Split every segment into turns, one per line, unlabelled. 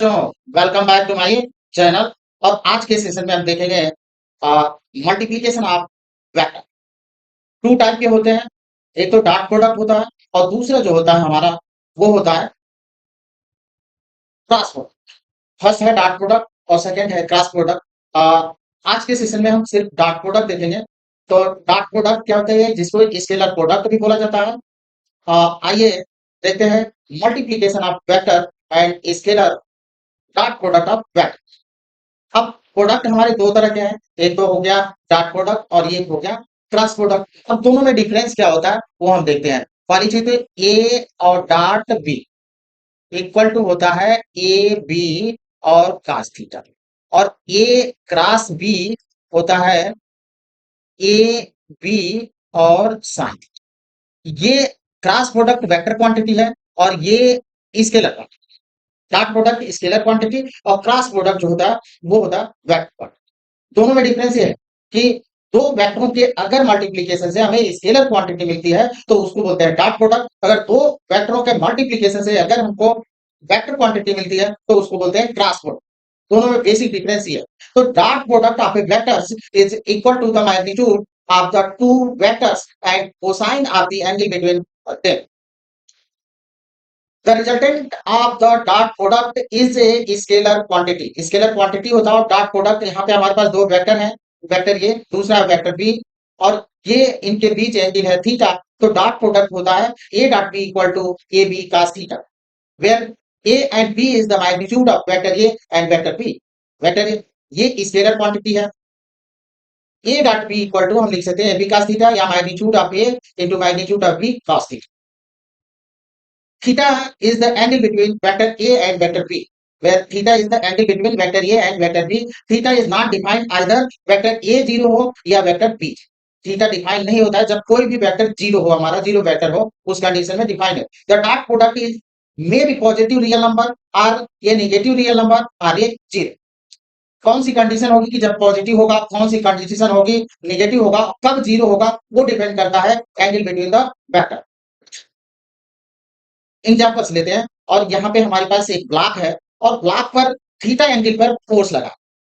तो welcome back to my channel. और आज के सेशन में हम देखेंगे multiplication of vector. Two type के होते हैं, एक तो डॉट प्रोडक्ट होता है और दूसरा जो होता है हमारा वो होता है क्रॉस प्रोडक्ट। फर्स्ट है डॉट प्रोडक्ट और सेकंड है क्रॉस प्रोडक्ट। आज के सेशन में हम सिर्फ डॉट प्रोडक्ट देखेंगे। तो डॉट प्रोडक्ट क्या होता है, जिसको एक स्केलर प्रोडक्ट भी बोला जाता है। आइए देखते हैं multiplication of vector and scaler dot product of vector. अब प्रोडक्ट हमारे दो तरह के हैं, एक तो हो गया डॉट प्रोडक्ट और एक हो गया क्रॉस प्रोडक्ट। अब दोनों में डिफरेंस क्या होता है वो हम देखते हैं। मान लीजिए तो ए और डॉट बी इक्वल टू होता है ए बी और cos थीटा, और ए क्रॉस बी होता है ए बी और साइन थीटा। ये क्रॉस प्रोडक्ट वेक्टर क्वांटिटी है और ये scalar quantity. Dot product scalar quantity और क्रॉस प्रोडक्ट जो होता है वो होता है वेक्टर क्वांटिटी। दोनों में डिफरेंस ये है कि दो वेक्टरों के अगर मल्टीप्लिकेशन से हमें स्केलर क्वांटिटी मिलती है तो उसको बोलते हैं डॉट प्रोडक्ट। अगर दो वेक्टरों के मल्टीप्लिकेशन से अगर हमको वेक्टर क्वांटिटी मिलती है तो उसको बोलते हैं क्रॉस प्रोडक्ट। दोनों में बेसिक डिफरेंस ये है। तो dot product of a vectors is equal to the magnitude of the two vectors and cosine of the angle between them. The resultant of the dot product is a scalar quantity। Scalar quantity होता है dot product. यहाँ पे हमारे पास दो vector हैं, vector ये दूसरा vector B, और ये इनके बीच एंगल है थीटा। तो डॉट प्रोडक्ट होता है A dot B equal to A B cos theta, where A and B is the magnitude of vector A and vector B. Vector ये स्केलर क्वांटिटी है। A dot B equal to हम लिख सकते हैं A B cos theta या magnitude of A into magnitude of B cos theta. Theta is the angle between vector A and vector B, where theta is the angle between vector A and vector B. Theta is not defined either vector A zero हो या vector B। Theta define नहीं होता है जब कोई भी vector zero हो, हमारा जीरो वेक्टर हो, उस कंडीशन में डिफाइन है। The dot product is may be positive real number और ये नेगेटिव रियल नंबर और ये जीरो। कौन सी कंडीशन होगी कि जब पॉजिटिव होगा, कौन सी कंडीशन होगी नेगेटिव होगा, कब जीरो होगा, वो डिपेंड करता है angle between the vector. Examples लेते हैं। और यहाँ पे हमारे पास एक ब्लॉक है और ब्लॉक पर थीटा एंगल पर फोर्स लगा।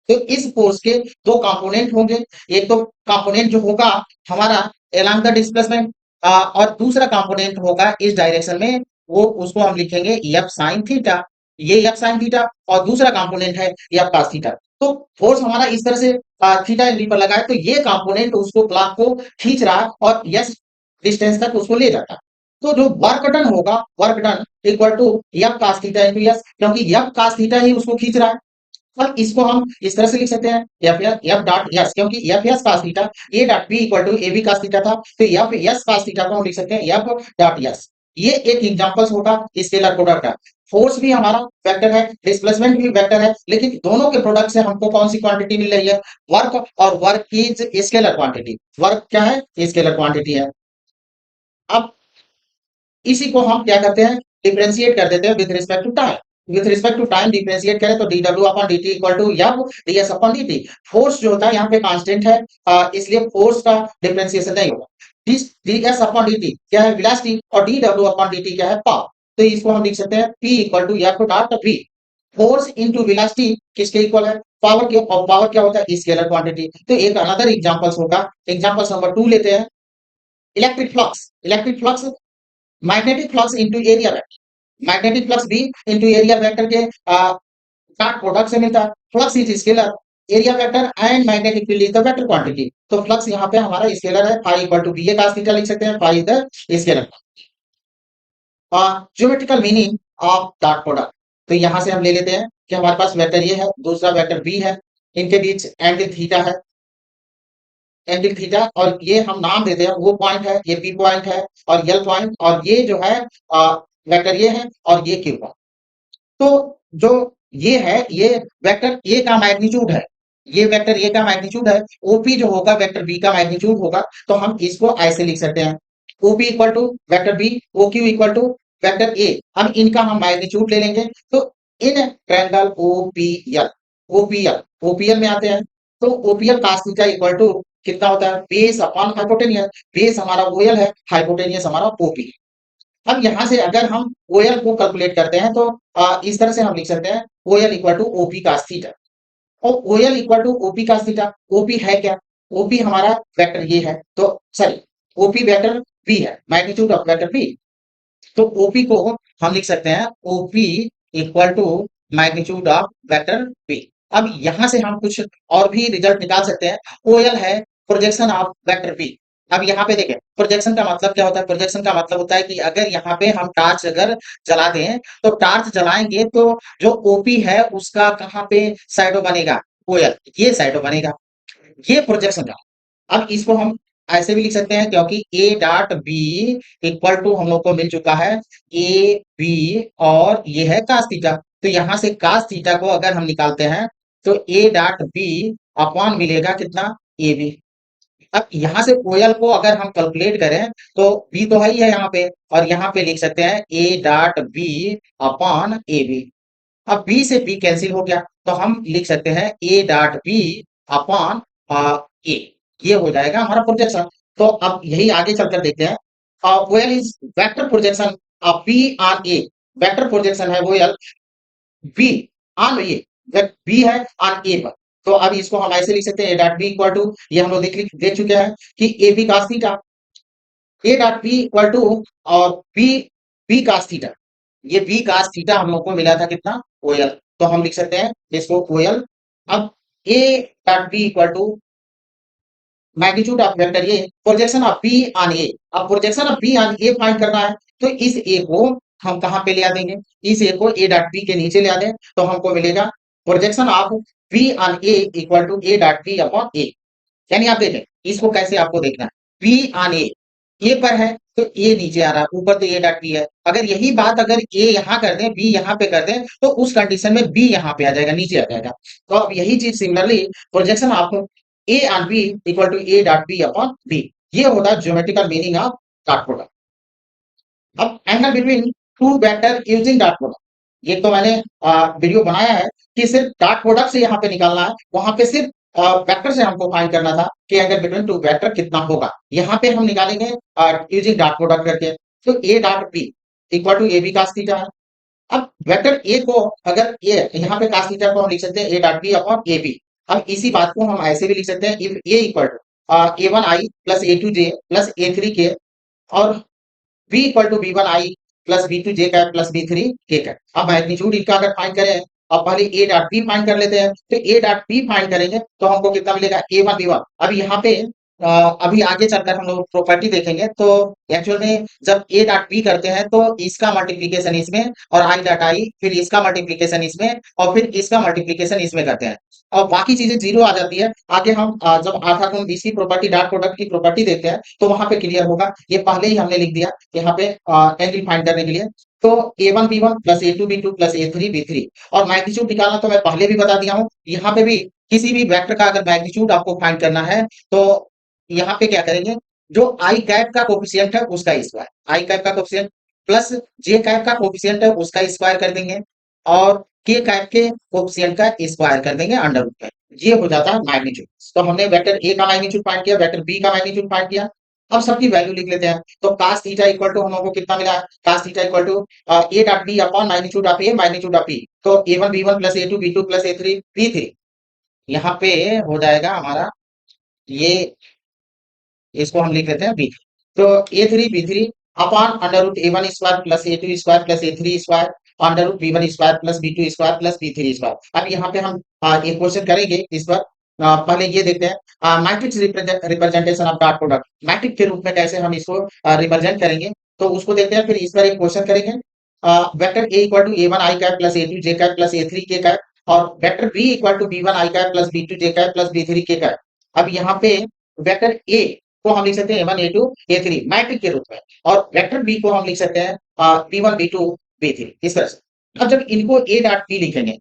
तो इस फोर्स के दो कंपोनेंट होंगे। एक तो कंपोनेंट जो होगा हमारा अलोंग द डिस्प्लेसमेंट, और दूसरा कंपोनेंट होगा इस डायरेक्शन में, वो उसको हम लिखेंगे एफ साइन थीटा। ये एफ साइन थीटा और दूसरा कंपोनेंट है एफ कॉस थीटा। तो फोर्स हमारा इस तरह से थीटा एंगल पर लगा है, तो ये कंपोनेंट उसको ब्लॉक को खींच रहा है और यस डिस्टेंस तक उसको ले जाता है। तो जो वर्क डन होगा, work done equal to F cos theta into S, क्योंकि एफ cos थीटा ही उसको खींच रहा है। और इसको हम इस तरह से लिख सकते हैं एफ डॉट एस, क्योंकि F S cos theta A dot B equal to A B cos theta था, तो एफ एस cos थीटा को हम लिख सकते हैं एफ डॉट एस। ये एक एग्जांपल्स होगा स्केलर प्रोडक्ट का। फोर्स भी हमारा वेक्टर है, डिस्प्लेसमेंट भी वेक्टर है, लेकिन दोनों के प्रोडक्ट से हमको कौन सी क्वांटिटी मिल रही है, वर्क। और work is scalar quantity. Work क्या है, स्केलर क्वांटिटी है। अब इसी को हम क्या करते हैं, डिफरेंशिएट कर देते हैं with respect to time. With respect to time differentiate करें तो dw upon dt equal to F ds upon dt। Force जो होता है यहाँ पे कांस्टेंट है, इसलिए फोर्स का डिफरेंशिएशन नहीं होगा। ds अपॉन dt क्या है, वेलोसिटी, और dw अपॉन dt क्या है, पावर। तो इसको हम लिख सकते हैं p equal to F dot v। Force into velocity किसके इक्वल है, पावर के, और पावर क्या होता है, स्केलर क्वांटिटी। तो एक अनदर एग्जांपल्स होगा। एग्जांपल नंबर 2 लेते हैं। Electric flux. Electric flux magnetic flux into area vector. Magnetic flux भी इनटू एरिया वेक्टर के डॉट प्रोडक्ट से मिलता है। Flux is scalar, area vector and magnetic field is the vector quantity. तो flux यहाँ पे हमारा स्केलर है, phi equal to bA cos theta लिख सकते हैं, phi is the scalar. Geometrical meaning of dot product. तो यहाँ से हम ले लेते हैं कि हमारे पास वेक्टर ये है, दूसरा वेक्टर बी है, इनके बीच एंगल थीटा है, एंगल थीटा, और ये हम नाम देते हैं, वो पॉइंट है, ये पी पॉइंट है और एल पॉइंट, और ये जो है वेक्टर ये है और ये क्यू पॉइंट। तो जो ये है, ये वेक्टर ए का मैग्नीट्यूड है, ये वेक्टर ए का मैग्नीट्यूड है। ओपी जो होगा वेक्टर बी का मैग्नीट्यूड होगा। तो हम इसको ऐसे लिख सकते हैं, OP equal to vector B, OQ equal to vector A. हम इनका हम मैग्नीट्यूड ले लेंगे। तो इन ट्रायंगल ओपीएल, ओपीएल ओपीएल में आते हैं। तो ओपीएल cos थीटा इक्वल टू कितना होता है, बेस अपॉन हाइपोटेनियस। बेस हमारा ओएल है, हाइपोटेनियस हमारा ओपी। अब यहाँ से अगर हम ओएल को कैलकुलेट करते हैं तो इस तरह से हम लिख सकते हैं OL equal to OP cos theta. और OL equal to OP cos theta, OP है क्या? ओपी हमारा वेक्टर ये है, तो सॉरी, ओपी वेक्टर बी है, मैग्नीट्यूड ऑफ वेक्टर बी। तो ओपी को हम लिख सकते हैं OP equal to magnitude of vector B. अब यहां से हम कुछ और भी रिजल्ट निकाल सकते हैं। ओएल है प्रोजेक्शन ऑफ वेक्टर बी। अब यहाँ पे देखें प्रोजेक्शन का मतलब क्या होता है? प्रोजेक्शन का मतलब होता है कि अगर यहाँ पे हम टार्च अगर जला दें तो टार्च जलाएंगे तो जो ओपी है उसका कहाँ पे शैडो बनेगा? ओएल, ये शैडो बनेगा, ये प्रोजेक्शन का। अब इसको हम ऐसे भी लिख सकते हैं क्योंकि A dot B equal to हम लोग को मिल चुका है ए बी, और ये है कास थीटा। तो यहां से कास थीटा को अगर हम निकालते हैं तो ए डॉट बी अपॉन मिलेगा कितना? A B. अब यहां से ओएल को अगर हम कैलकुलेट करें तो बी तो है ही है यहाँ पे, और यहाँ पे लिख सकते हैं A dot B upon A B. अब बी से बी कैंसिल हो गया तो हम लिख सकते हैं A dot B upon A. ये हो जाएगा हमारा प्रोजेक्शन। तो अब यही आगे चलकर देखते हैं where is vector projection of B on A. Vector projection है where B on A, B है ऑन ए पर। तो अब इसको हम ऐसे लिख सकते हैं A dot B equal to, ये हम लोग देख चुके हैं कि A B cos theta, A dot B equal to और बी बी cos थीटा। ये बी cos थीटा हम लोग को मिला था कितना? ओएल। तो हम लिख सकते हैं इसको ओएल। अब A dot B equal to magnitude of vector A projection of B on A. अब projection of B on A find करना है तो इस ए को हम कहां पे ले आ देंगे? इस ए को ए डॉट बी के नीचे ले आ दें तो हमको मिलेगा projection of B on A equal to A dot B upon A. यानी आप देखें इसको कैसे आपको देखना है, बी ऑन ए पर है तो ए नीचे आ रहा है, ऊपर तो ए डॉट बी है। अगर यही बात अगर ए यहाँ कर दें, बी यहाँ पे कर दें तो उस कंडीशन में बी यहाँ पे आ जाएगा, नीचे आ जाएगा। तो अब यही चीज similarly projection of A on B equal to A dot B upon B, ये होता है geometrical meaning of dot product. अब angle between two vector using dot product, ये तो मैंने वीडियो बनाया है कि सिर्फ डॉट प्रोडक्ट से यहाँ पे निकालना है, वहां पे सिर्फ वेक्टर से हमको फाइंड करना था कि एंगल बिटवीन टू वेक्टर कितना होगा। यहाँ पे हम निकालेंगे यूजिंग डॉट प्रोडक्ट करके। तो A dot B equal to A B cos theta है। अब वेक्टर ए को अगर ए यहाँ पे cos थीटा को हम लिख सकते हैं A dot B upon A B. अब इसी बात को हम ऐसे भी लिख सकते हैं if A equal to A one I plus A two J plus A three K, और B equal to B one I plus B two J cap plus B three K cap. अब magnitude इनका अगर find करें, अब पहले ए dot B find कर लेते हैं। तो ए डॉट बी फाइंड करेंगे तो हमको कितना मिलेगा? ए वन बी वन। अब यहाँ पे अभी आगे चलकर हम लोग प्रॉपर्टी देखेंगे तो एक्चुअल में जब ए डॉट बी करते हैं तो इसका मल्टीप्लीकेशन इसमें, और आई डॉट आई फिर इसका मल्टीप्लीकेशन इसमें, और फिर इसका मल्टीप्लीकेशन इसमें करते हैं, और बाकी चीजें जीरो आ जाती है। आगे हम जब आधागुण बीसी प्रॉपर्टी डॉट प्रोडक्ट की प्रॉपर्टी देखते हैं तो वहां पे क्लियर होगा। ये पहले ही हमने लिख दिया यहाँ पे एंगल फाइंड करने के लिए। तो A one B one plus A two B two plus A three B three, और मैग्नीट्यूड निकालना तो मैं पहले भी बता दिया हूँ। यहाँ पे भी किसी भी वेक्टर का अगर मैग्नीट्यूड आपको फाइंड करना है तो यहाँ पे क्या करेंगे, जो आई कैप का कोफिशिएंट है उसका स्क्वायर, आई कैप का कोफिशिएंट प्लस जे कैप का कोफिशिएंट है उसका स्क्वायर कर देंगे, और के कैप के कोफिशिएंट का स्क्वायर कर देंगे अंडर रूट में। ये हो जाता है मैग्नीट्यूड। तो हमने वेक्टर ए का मैग्नीट्यूड फाइंड किया, वेक्टर बी का मैग्नीट्यूड फाइंड किया। अब सबकी वैल्यू लिख लेते हैं। तो cos थीटा इक्वल टू हम लोगों को कितना मिला? cos theta equal to A dot B upon magnitude of A magnitude of B. तो A one B one plus A two B two plus A three B three, यहाँ पे हो जाएगा हमारा ये, इसको हम लिख लेते हैं बी। तो A three B three upon under root A one square plus A two square plus A three square under root B one square plus B two square plus B three square. अब यहाँ पे हम एक question करेंगे इस पर। पहले ये देखते हैं matrix representation of dot product, matrix के रूप में कैसे हम इसको रिप्रेजेंट करेंगे, तो उसको देखते हैं। फिर इस पर एक क्वेश्चन करेंगे vector A equal to A one I cap plus A two J cap plus A three K cap, और vector B equal to B one I cap plus B two J cap plus B three K cap. अब यहाँ पे vector A को हम लिख सकते हैं A one A two A three matrix के रूप में, और वेक्टर बी को हम लिख सकते हैं B one B two B three, इस तरह से। अब जब इनको ए डॉट बी लिखेंगे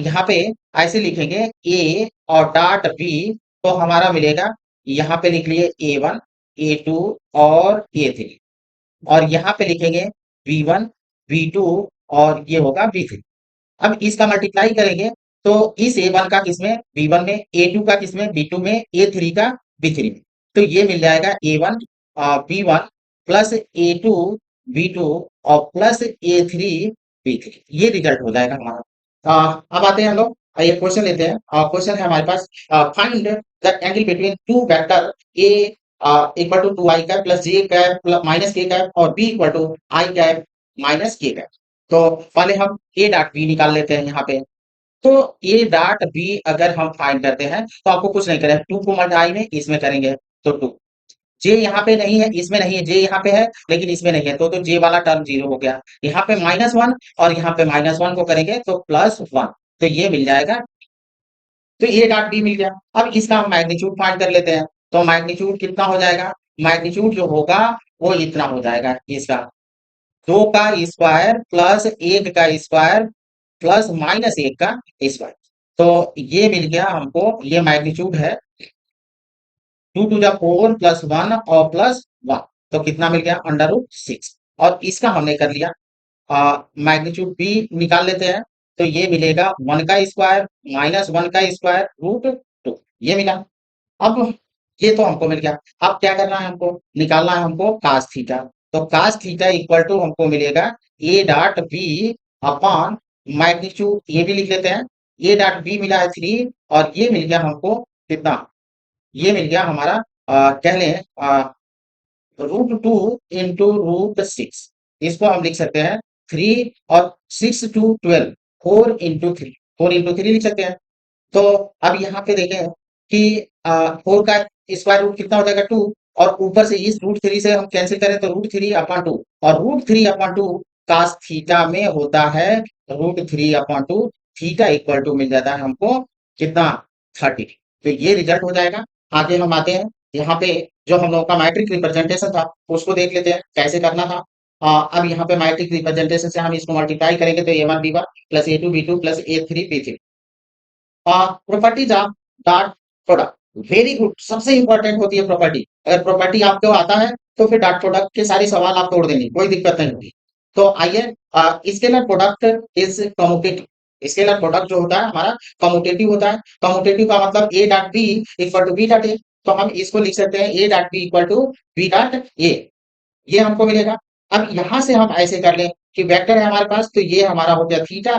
यहाँ पे ऐसे लिखेंगे ए और डॉट बी, तो हमारा मिलेगा यहाँ पे लिख लिए ए वन ए टू और ए थ्री, और यहाँ पे लिखेंगे बी वन बी टू और ये होगा बी थ्री। अब इसका मल्टीप्लाई करेंगे तो इस ए वन का किसमें? बी वन में, ए टू का किसमें? बी टू में, ए थ्री का बी थ्री में। तो ये मिल जाएगा A one B one plus A two B2 और प्लस A3 B3, ये रिजल्ट हो जाएगा हमारा। अब आते हैं हम लोग, ये क्वेश्चन लेते हैं। क्वेश्चन है हमारे पास, find the angle between two vector A equal to 2i cap plus j cap minus k cap और B equal to i cap minus k cap. तो पहले हम A डॉट B निकाल लेते हैं यहाँ पे। तो A डॉट B अगर हम फाइंड करते हैं तो आपको कुछ नहीं करें, 2 को मल्टीप्लाई में इसमें करेंगे तो 2, जे यहाँ पे नहीं है, इसमें नहीं है, जे यहाँ पे है लेकिन इसमें नहीं है, तो जे वाला टर्म जीरो हो गया। यहाँ पे -1 और यहाँ पे -1 को करेंगे तो +1, तो ये मिल जाएगा। तो ए डॉट बी मिल गया। अब इसका हम मैग्नीट्यूड फाइंड कर लेते हैं। तो मैग्नीट्यूड कितना हो जाएगा? मैग्नीट्यूड जो होगा वो इतना हो जाएगा, इसका 2 का स्क्वायर प्लस 1 का स्क्वायर प्लस -1 का स्क्वायर। तो ये मिल गया हमको, ये मैग्नीट्यूड है 2 टू द 4 प्लस 1 और प्लस 1, तो कितना मिल गया? √6। और इसका हमने कर लिया मैग्नीट्यूड बी निकाल लेते हैं। तो ये मिलेगा 1 का स्क्वायर -1 का स्क्वायर √2, ये मिला। अब ये तो हमको मिल गया। अब क्या करना है हमको? निकालना है हमको कास थीटा। तो कास थीटा इक्वल टू हमको मिलेगा A dot B upon magnitude, ये भी लिख लेते हैं। ए डॉट बी मिला है 3 और ये मिल गया हमको कितना? ये मिल गया हमारा कह लें √2 इंटू √6। इसको हम लिख सकते हैं 3 और 6 टू 12, 4 इंटू 3, 4 इंटू 3 लिख सकते हैं। तो अब यहाँ पे देखें कि 4 का स्क्वायर रूट कितना हो जाएगा? 2, और ऊपर से इस √3 से हम कैंसिल करें तो √3/2, और √3/2 कास थीटा में होता है √3/2, थीटा इक्वल टू मिल जाता है हमको कितना? 30। तो ये रिजल्ट हो जाएगा। आगे हम आते हैं, यहाँ पे जो हम लोगों का मैट्रिक रिप्रेजेंटेशन था उसको देख लेते हैं कैसे करना था। अब यहाँ पे मैट्रिक रिप्रेजेंटेशन से हम इसको मल्टीप्लाई करेंगे तो a1 b1 plus a2 b2 plus a3 b3। Properties of dot product very good, सबसे इंपॉर्टेंट होती है प्रॉपर्टी। अगर प्रॉपर्टी आपको आता है तो फिर डॉट प्रोडक्ट के सारे सवाल आप तोड़ देंगे, कोई दिक्कत नहीं होगी। तो आइए, scalar product is commutative. Scalar product जो होता है हमारा कम्यूटेटिव होता है। कम्यूटेटिव का मतलब A dot B equal to B dot A. तो हम इसको लिख सकते हैं A dot B equal to B dot A, ये हमको मिलेगा। अब यहां से हम ऐसे कर लें कि वेक्टर है हमारे पास, तो ये हमारा हो गया थीटा,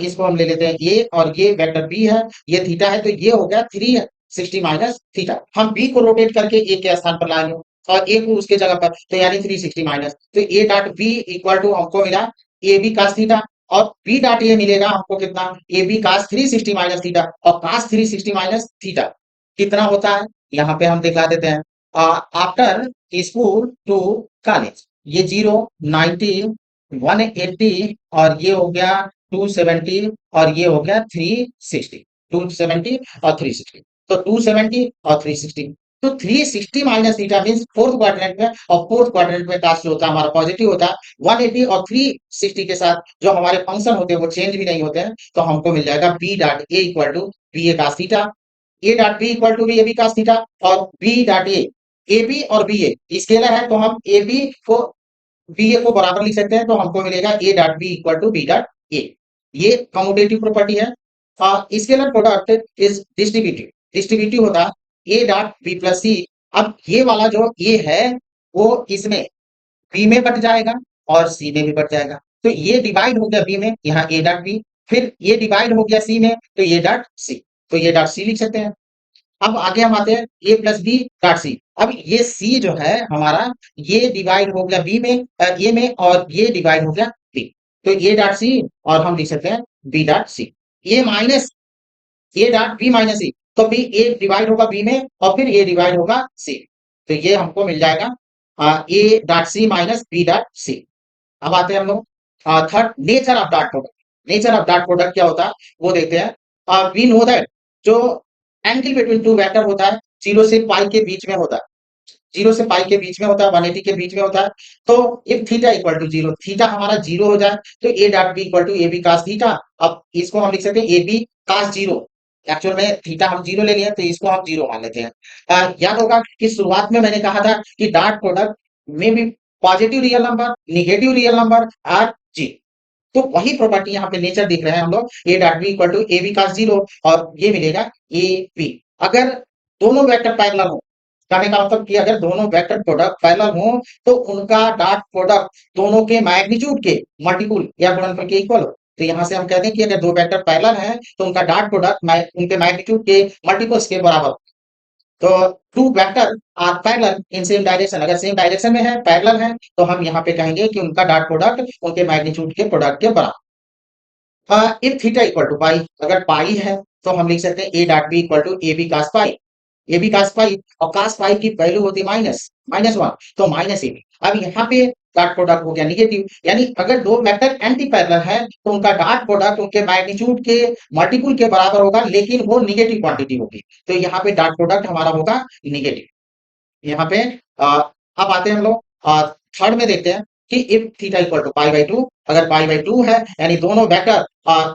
इसको हम ले लेते हैं ये, और ये वेक्टर बी है, ये थीटा है, तो ये हो गया 360 माइनस थीटा। हम बी को रोटेट करके ए के स्थान पर लाएंगे और ए को उसके जगह पर, तो यानी 360 माइनस, तो A dot B equal to हमको मिला ए बी कास थीटा, और बी डॉट ए मिलेगा हमको कितना? A B cos 360 minus theta, और कास 360 माइनस थीटा कितना होता है यहाँ पे हम दिखा देते हैं। आफ्टर स्कूल टू कॉलेज, ये 0, 90, 180 और ये हो गया 270 और ये हो गया 360, 270 और 360, तो 270 और 360, तो 360 minus theta means fourth quadrant में, और फोर्थ क्वाड्रेंट में कास्ट जो होता है हमारा पॉजिटिव होता है। 180 और 360 के साथ जो हमारे फंक्शन होते हैं वो चेंज भी नहीं होते हैं, तो हमको मिल जाएगा B dot A equal to B A cos theta, A dot B equal to B A B cos theta, और बी डॉट ए बी और बी ए स्केलर है तो हम ए बी को बी ए को बराबर लिख सकते हैं, तो हमको मिलेगा A dot B equal to B dot A. ये कम्यूटेटिव प्रॉपर्टी है। Scalar product is distributive, distributive होता है A dot B plus C. अब ये वाला जो ए है वो इसमें बी में बट जाएगा और सी में भी बट जाएगा, तो ये डिवाइड हो गया बी में, यहाँ ए डॉट बी, फिर ये डिवाइड हो गया सी में, तो ये डॉट सी, तो ये डॉट सी लिख सकते हैं। अब आगे हम आते हैं ए प्लस बी डॉट सी। अब ये सी जो है हमारा, ये डिवाइड हो गया बी में, ए में, और ये डिवाइड हो गया बी, तो ए डॉट सी, और हम लिख सकते हैं B dot C. A minus A dot B minus C, तो बी ए डिवाइड होगा बी में और फिर ए डिवाइड होगा सी, तो ये हमको मिल जाएगा A dot C minus B dot C. अब आते हैं हम लोग third, nature of dot product. Nature of dot product क्या होता है वो देखते हैं। वी नो दैट जो एंगल बिटवीन टू वेक्टर होता है 0 से पाई के बीच में होता है, 0 से पाई के बीच में होता है, 180 के बीच में होता है। तो if theta equal to 0, theta हमारा 0 हो जाए तो A dot B equal to A B cos theta. अब इसको हम लिख सकते हैं ए बी कास 0, एक्चुअल में थीटा हम 0 ले लिया तो इसको हम 0 मान लेते हैं। याद होगा कि शुरुआत में मैंने कहा था कि डॉट प्रोडक्ट में भी positive real number, negative real number और जी, तो वही प्रॉपर्टी यहाँ पे नेचर दिख रहे हैं हम लोग, A dot B equal to A B cos 0, और ये मिलेगा ए बी। अगर दोनों वेक्टर पैरेलल हो कहने का मतलब कि अगर दोनों वेक्टर प्रोडक्ट पैरेलल हो तो उनका डॉट प्रोडक्ट दोनों के मैग्नीट्यूड के मल्टीपुल या गुणनफल के इक्वल हो। तो यहाँ से हम कहते हैं कि अगर दो वेक्टर पैरेलल हैं तो उनका डॉट प्रोडक्ट उनके मैग्नीट्यूड के मल्टीपल्स के बराबर हो। तो two vector are parallel in same direction, अगर सेम डायरेक्शन में है, पैरेलल है, तो हम यहाँ पे कहेंगे कि उनका डॉट प्रोडक्ट उनके मैग्नीट्यूड के प्रोडक्ट के बराबर। If theta equal to pi, अगर पाई है तो हम लिख सकते हैं A dot B equal to A B cos pi. A B cos pi और कास पाई की वैल्यू होती है माइनस माइनस वन, तो माइनस ए बी। अब यहाँ पे डॉट प्रोडक्ट हो गया निगेटिव, यानी अगर दो वेक्टर एंटी पैरेलल है तो उनका डॉट प्रोडक्ट उनके मैग्नीट्यूड के मल्टीपल के बराबर होगा, लेकिन वो निगेटिव क्वांटिटी होगी। तो यहाँ पे डॉट प्रोडक्ट हमारा होगा निगेटिव। यहाँ पे अब आते हैं हम लोग थर्ड में देखते हैं कि if theta equal to pi by two, अगर पाई बाई टू है यानी दोनों वेक्टर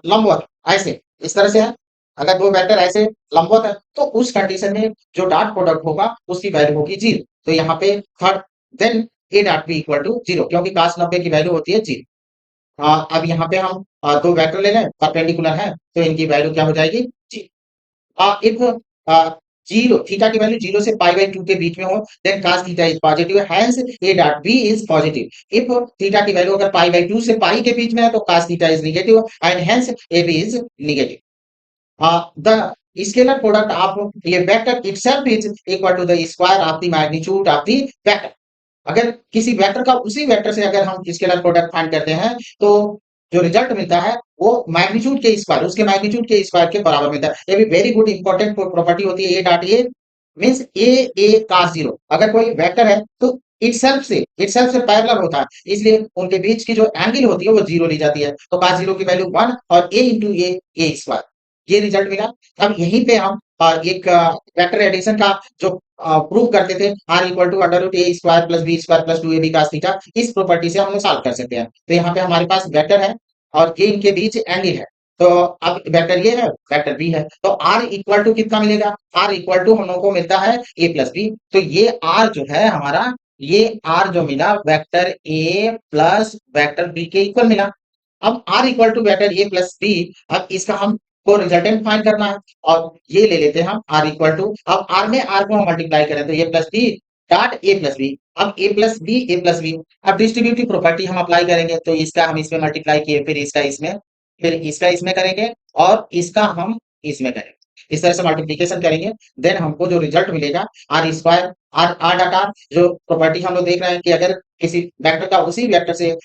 लंबवत ऐसे इस तरह से है, अगर दो वेक्टर ऐसे लंबवत है तो उस कंडीशन में जो डॉट प्रोडक्ट होगा उसकी वैल्यू होगी जीरो। तो यहाँ पे third, then A dot B equal to zero, क्योंकि cos 90 की वैल्यू होती है जीरो। अब यहाँ पे हम दो वेक्टर ले लें परपेंडिकुलर है तो इनकी वैल्यू क्या हो जाएगी इफ जीरो थीटा की वैल्यू जीरो से पाई बाई टू के बीच में हो then cos theta is positive, hence A dot B is positive. If theta की वैल्यू अगर पाई बाई टू से पाई के बीच में है तो cos theta is negative and hence A B is negative. The scalar product of ये vector itself is equal to the square of the magnitude of the vector. अगर किसी वेक्टर का उसी वेक्टर से अगर हम स्केलर प्रोडक्ट फाइंड करते हैं तो जो रिजल्ट मिलता है वो मैग्नीट्यूड के स्क्वायर, उसके मैग्नीट्यूड के स्क्वायर के बराबर मिलता है। ये भी वेरी गुड इंपॉर्टेंट प्रॉपर्टी होती है। A dot A means A cos zero, अगर कोई वेक्टर है तो इटसेल्फ से पैरेलल होता है, इसलिए उनके बीच की जो एंगल होती है वो जीरो ली जाती है। तो cos जीरो की वैल्यू वन और ए इंटू ए स्क्वायर, ये रिजल्ट मिला। अब यहीं पे हम एक वेक्टर एडिशन का जो प्रूव करते थे R equal to under root A square plus B square plus two A B cos theta, इस प्रॉपर्टी से हम लोग सॉल्व कर सकते हैं। तो यहाँ पे हमारे पास वेक्टर है और ये इनके बीच एंगल है। तो अब वेक्टर ये है, वेक्टर बी है, तो आर इक्वल टू कितना मिलेगा, आर इक्वल टू हम लोग को मिलता है ए प्लस बी। तो ये आर जो है हमारा, ये आर जो मिला vector A plus vector B के इक्वल मिला। अब R equal to vector A plus B, अब इसका हम को रिजल्टेंट फाइंड करना है और ये ले लेते हैं हम आर इक्वल टू, अब आर में आर को हम मल्टीप्लाई करें तो A plus B dot A plus B. अब ए प्लस बी, अब डिस्ट्रीब्यूटिव प्रॉपर्टी हम अप्लाई करेंगे तो इसका हम इसमें मल्टीप्लाई किए, फिर इसका इसमें करेंगे और इसका हम इसमें करेंगे, इस तरह से मल्टीप्लीकेशन करेंगे। देन हमको जो रिजल्ट मिलेगा R square R R dot R, जो प्रॉपर्टी हम लोग देख रहे हैं कि अगर किसी वेक्टर का उसी वेक्टर से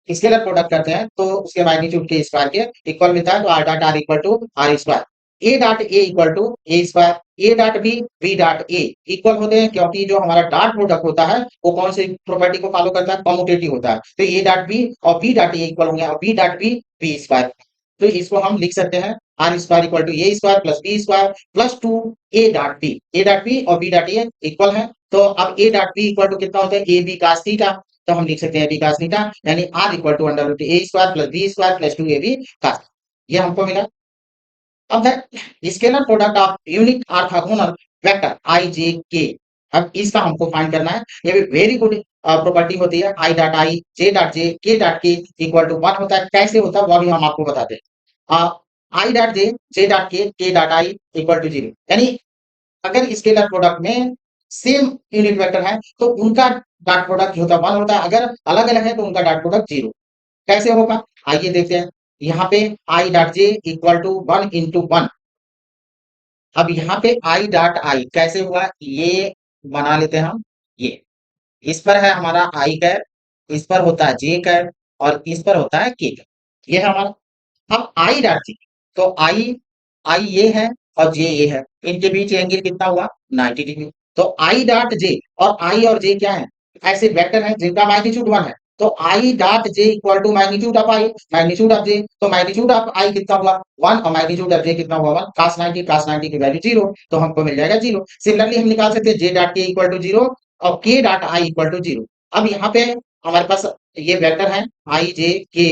स्केलर प्रोडक्ट करते हैं तो उसके मैग्नीट्यूड के स्क्वायर के इक्वल मिलता है। तो R dot R equal to R square, A dot A equal to A square, A dot B B dot A equal होते हैं, क्योंकि जो हमारा डॉट प्रोडक्ट होता है वो कौन सी प्रॉपर्टी को फॉलो करता है, कॉम्यूटेटिव होता है। तो ए डॉट बी और बी डॉट ए इक्वल होंगे और B dot B B square. तो इसको हम लिख सकते हैं R square equal to A square plus B square plus two A dot B और बी डॉट ए इक्वल है। तो अब A dot B equal to कितना होता है, ए बी कास थीटा, तो हम लिख सकते हैं बी कास थीटा, यानी R equal to under root A square plus B square plus two A B cos, ये हमको मिला। अब the scalar product of unique orthogonal vector I J K, अब इसका हमको फाइंड करना है। ये भी वेरी गुड प्रॉपर्टी होती है, आई जे डॉट जे के dot K equal to one होता है। कैसे होता है वो भी हम आपको बताते हैं। I dot J dot K dot I equal to zero, यानी अगर स्केलर प्रोडक्ट में सेम यूनिट वेक्टर है तो उनका डॉट प्रोडक्ट जो होता है वन होता है, अगर अलग अलग है तो उनका डॉट प्रोडक्ट जीरो। कैसे होगा आइए देखते हैं। यहाँ पे I dot J equal to one into one, अब यहाँ पे आई डॉट आई कैसे हुआ, ये बना लेते हैं हम। ये इस पर है हमारा आई कैप, इस पर होता है जे कैप और इस पर होता है के कैप, ये है हमारा। अब आई डॉट जे, तो आई आई ये है और जे ये है, इनके बीच एंगल कितना हुआ 90 डिग्री। तो आई डॉट जे, और आई और जे क्या है, ऐसे वेक्टर हैं जिनका मैग्नीट्यूड वन है। तो I dot J equal to magnitude of I, magnitude of J, तो मैग्नीट्यूड ऑफ आई कितना हुआ वन और मैग्नीट्यूड ऑफ जे कितना हुआ वन, cos 90 की वैल्यू जीरो, तो हमको मिल जाएगा जीरो। सिमिलरली हम निकाल सकते हैं J dot K equal to zero और K dot I equal to zero. अब यहाँ पे हमारे पास ये वेक्टर है आई जे के,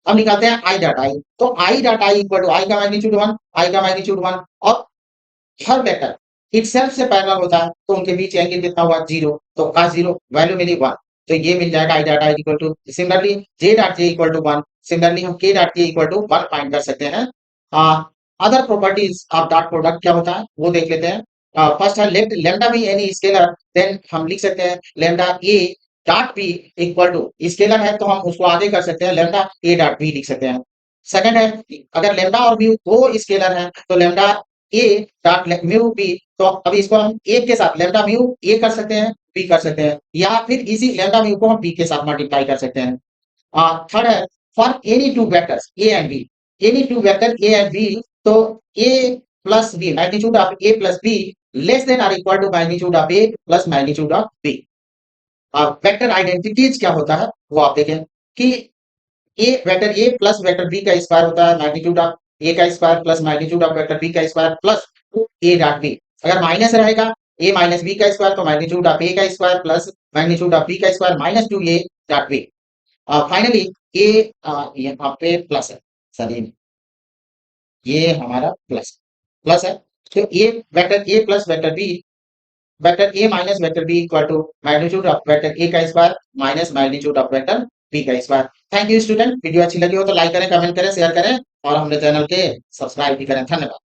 अब निकालते हैं आई डॉट आई, तो I dot I equal to I का मैग्नीट्यूड वन, आई का मैग्नीट्यूड वन, और हर वेक्टर इटसेल्फ से पैरेलल होता है तो उनके बीच एंगल कितना हुआ जीरो, तो cos जीरो वैल्यू मिली वन, तो ये मिल जाएगा I dot I equal to. Similarly J dot J equal to one, similarly हम K dot K equal to one find कर सकते हैं। Other properties of dot product क्या होता है वो देख लेते हैं। फर्स्ट है let lambda be any scalar, then हम लिख सकते हैं lambda A dot B equal to, scalar है तो हम उसको आगे कर सकते हैं, लैम्डा ए डॉट बी लिख सकते हैं। सेकंड है, अगर लैम्डा और म्यू दो स्केलर हैं तो lambda A dot mu B, तो अभी इसको हम ए के साथ लैम्डा म्यू ए कर सकते हैं, बी कर सकते हैं, या फिर इसी लैम्डा म्यू को हम बी के साथ मल्टीप्लाई कर सकते हैं। थर्ड है for any two vectors A and B, any two vector A and B, तो A plus B magnitude of A plus B less than और equal to magnitude of A plus magnitude of B. Vector identities क्या होता है वो आप देखें कि A vector A plus vector B का स्क्वायर होता है मैग्नीट्यूड ऑफ ए का square plus magnitude of vector B का स्क्वायर प्लस ए डॉट बी। अगर माइनस रहेगा ए माइनस बी का स्क्वायर तो मैग्नीट्यूड ऑफ ए का square plus magnitude of B का square minus two A dot B. Finally A यहाँ पे plus है, सॉरी ये हमारा प्लस प्लस है, तो A vector A plus vector B, vector A minus vector B equal to magnitude of vector A का square minus magnitude of vector B का square. Thank you student, video अच्छी लगी हो तो लाइक करें, comment करें, शेयर करें और हमारे चैनल के सब्सक्राइब भी करें। धन्यवाद।